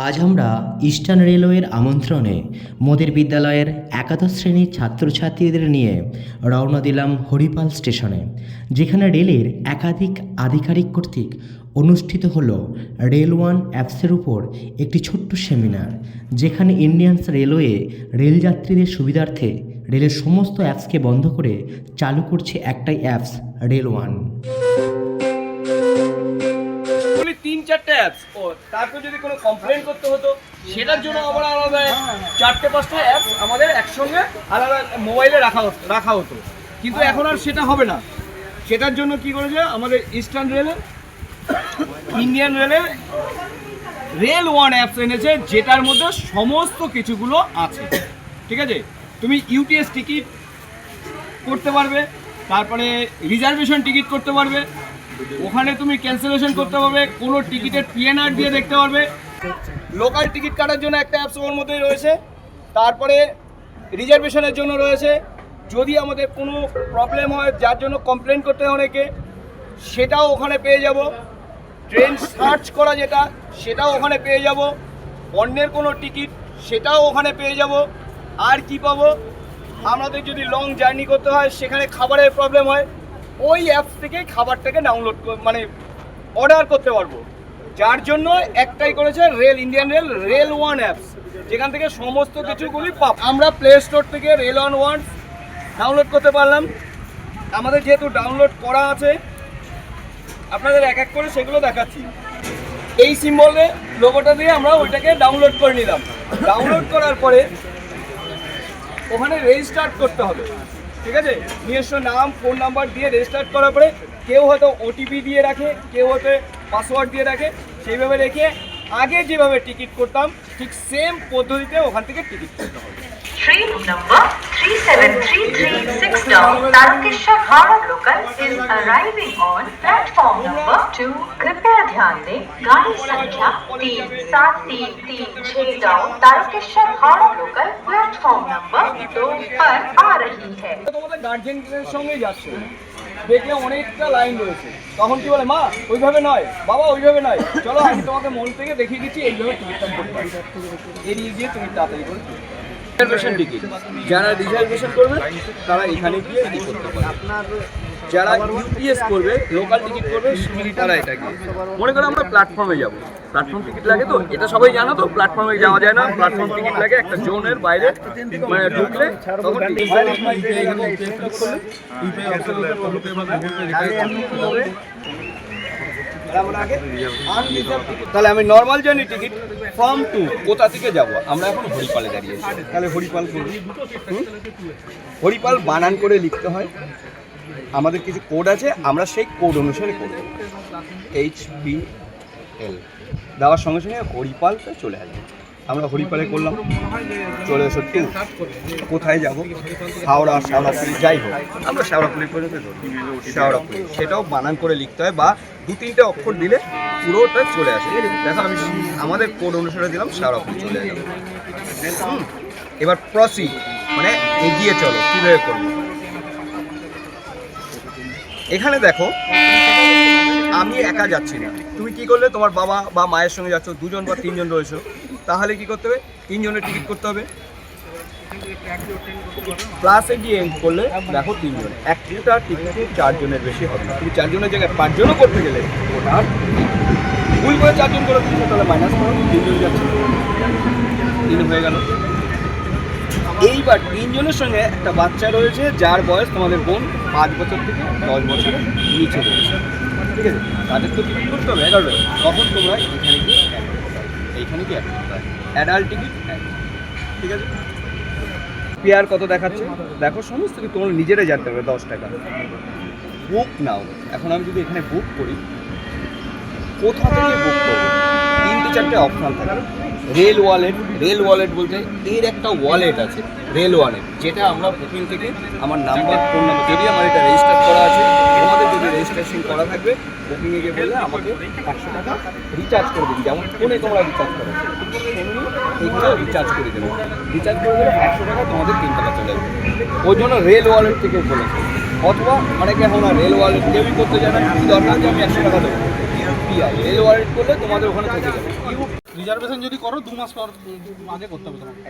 আজ আমরা ইস্টার্ন রেলওয়ের আমন্ত্রণে মোদের বিদ্যালয়ের একাদশ শ্রেণীর ছাত্রছাত্রীদের নিয়ে রওনা দিলাম হরিপাল স্টেশনে, যেখানে রেলের একাধিক আধিকারিক কর্তৃক অনুষ্ঠিত হলো রেল ওয়ান অ্যাপসের উপর একটি ছোট্ট সেমিনার, যেখানে ইন্ডিয়ান রেলওয়ে রেলযাত্রীদের সুবিধার্থে রেলের সমস্ত অ্যাপসকে বন্ধ করে চালু করছে একটাই অ্যাপস, রেল ওয়ান। তিন চারটে অ্যাপস ও তারপর যদি কোনো কমপ্লেন করতে হতো সেটার জন্য আবার আলাদা চারটে পাঁচটা অ্যাপস আমাদের একসঙ্গে আলাদা মোবাইলে রাখা হতো, কিন্তু এখন আর সেটা হবে না। সেটার জন্য কি করেছে আমাদের ইস্টার্ন রেলে, ইন্ডিয়ান রেলে রেল ওয়ান অ্যাপস এনেছে, যেটার মধ্যে সমস্ত কিছুগুলো আছে। ঠিক আছে, তুমি ইউটিএস টিকিট করতে পারবে, তারপরে রিজার্ভেশন টিকিট করতে পারবে, ওখানে তুমি ক্যান্সেলেশন করতে পারবে, কোনো টিকিটের পিএনআর দিয়ে দেখতে পারবে, লোকাল টিকিট কাটার জন্য একটা অ্যাপস ওর মধ্যেই রয়েছে, তারপরে রিজার্ভেশনের জন্য রয়েছে। যদি আমাদের কোনো প্রবলেম হয় যার জন্য কমপ্লেন করতে হয় অনেকে, সেটাও ওখানে পেয়ে যাব। ট্রেন সার্চ করা যেটা, সেটাও ওখানে পেয়ে যাব। অন্যের কোনো টিকিট, সেটাও ওখানে পেয়ে যাব। আর কি পাবো, আমাদের যদি লং জার্নি করতে হয়, সেখানে খাবারের প্রবলেম হয়, ওই অ্যাপস থেকে খাবারটাকে ডাউনলোড মানে অর্ডার করতে পারবো। যার জন্য একটাই করেছে ইন্ডিয়ান রেল ওয়ান অ্যাপস, যেখান থেকে সমস্ত কিছুগুলি পাব। আমরা প্লে স্টোর থেকে রেল ওয়ান ডাউনলোড করতে পারলাম। আমাদের যেহেতু ডাউনলোড করা আছে, আপনাদের এক এক করে সেগুলো দেখাচ্ছি। এই সিম্বলে লোগোটা দিয়ে আমরা ওইটাকে ডাউনলোড করে নিলাম। ডাউনলোড করার পরে ওখানে রেজিস্টার করতে হবে। ঠিক আছে, নিজস্ব নাম ফোন নাম্বার দিয়ে রেজিস্টার করার পরে কেউ হয়তো ওটিপি দিয়ে রাখে, কেউ হয়তো পাসওয়ার্ড দিয়ে রাখে, সেইভাবে রেখে আগে যেভাবে টিকিট করতাম ঠিক সেম পদ্ধতিতে ওখান থেকে টিকিট করতে হবে। Train number 3733 down Tarakeshwar Howrah local is arriving on platform number 2. कृपया ध्यान दें, गाड़ी संख्या 3733 down Tarakeswar Howrah local platform number 2 पर आ रही है। তোমাদের গার্জেনদের সঙ্গে যাচ্ছে, দেখলে অনেকটা লাইন রয়েছে, তখন কি বলে, মা ওইভাবে নয়, বাবা ওইভাবে নয়, চলো আমি তোমাকে মন থেকে দেখিয়ে দিচ্ছি এইভাবে টিকিটটা করতে পারি, এড়িয়ে গিয়ে তুমি তাড়াতাড়ি করে রিজার্ভেশন টিকিট। যারা রিজার্ভেশন করবে তারা এখানে গিয়ে কি করতে পারে, যারা ইউপিএস করবে, লোকাল টিকিট করবে, তারা এটা গিয়ে মনে করে আমরা প্ল্যাটফর্মে যাব। প্ল্যাটফর্ম টিকিট লাগে, তো এটা সবাই জানো তো, প্ল্যাটফর্মে যাওয়া যায় না, প্ল্যাটফর্ম টিকিট লাগে একটা জোনের বাইরে, মানে ঢুকলে তখন তাহলে আমি নর্মাল জার্নি টিকিট ফর্ম 2 কোথা থেকে যাব, আমরা এখন হরিপালে দাঁড়িয়েছি। তাহলে হরিপাল করব, হরিপাল বানান করে লিখতে হয়, আমাদের কিছু কোড আছে, আমরা সেই কোড অনুসারে করব। HPL দেওয়ার সঙ্গে সঙ্গে হরিপালটা চলে আসবে। আমরা হরিপালে করলাম, চলে এসো 2 কোথায় যাব, শেওড়াফুলি, যাই হোক আমরা শেওড়াফুলি পর্যন্ত শেওড়াফুলি, সেটাও বানান করে লিখতে হয়, বা 2-3টে অক্ষর দিলে পুরোটা চলে আসে। দেখো আমি আমাদের কোড অনুসারে দিলাম, শেওড়াফুলি চলে যাবে। এবার প্রসিড মানে এগিয়ে চলো, কীভাবে করবো। এখানে দেখো আমি একা যাচ্ছি না, তুমি কি করলে, তোমার বাবা বা মায়ের সঙ্গে যাচ্ছ, 2জন বা 3জন রয়েছো, তাহলে কি করতে হবে, 3 জনের টিকিট করতে হবে। প্লাসে গিয়ে এন্ড করলে দেখো 3 জন, একটা টিকিটে 4 জনের বেশি হবে না। তুমি 4 জনের জায়গায় 5 জনও করতে গেলে ওটা ভুল করে 4 জন করে দিচ্ছ, তাহলে মাইনাস করো, 3 জন যাচ্ছে, 3 হয়ে গেল। এইবার 3 জনের সঙ্গে একটা বাচ্চা রয়েছে, যার বয়স তোমাদের বোন 5 বছর থেকে 10 বছরের নিচে রয়েছে। ঠিক আছে, তাদের তো টিকিট করতে হবে 11, তখন তোমরা এইখানে গিয়ে অ্যাডাল্ট টিকিট। ঠিক আছে, পেয়ার কত দেখাচ্ছে দেখো, সমস্ত কিছু তোমরা নিজেরাই জানতে হবে। 10 টাকা বুক নাও। এখন আমি যদি এখানে বুক করি, কোথা থেকে বুক করবো, 3-4টে অপশান থাকে। রেল ওয়ালেট বলতে এর একটা ওয়ালেট আছে রেল ওয়ালেট, যেটা আমরা বুকিং থেকে আমার নাম্বার, ফোন নাম্বার, যদি আমার এটা রেজিস্টার করা আছে, আমাদের যদি রেজিস্ট্রেশন করা থাকবে, বুকিংয়ে গিয়ে বললে আমাকে 100 টাকা রিচার্জ করে দিন, যেমন ফোনে তোমরা রিচার্জ করো, এইগুলো রিচার্জ করে দেবে। রিচার্জ করে দিলে 100 টাকা তোমাদের 3 টাকা চলে যাবে। ওই জন্য রেল ওয়ালেট থেকে বলেছে। অথবা অনেকে এখন আর রেল ওয়ালেট কেউই করতে জানে না, দরকার যে আমি 100 টাকা দেবো, ইউপিআই রেল ওয়ালেট করলে তোমাদের ওখানে থেকে যাবে। রিজার্ভেশন যদি করো 2 মাস পর আগে করতে হবে তোমাকে।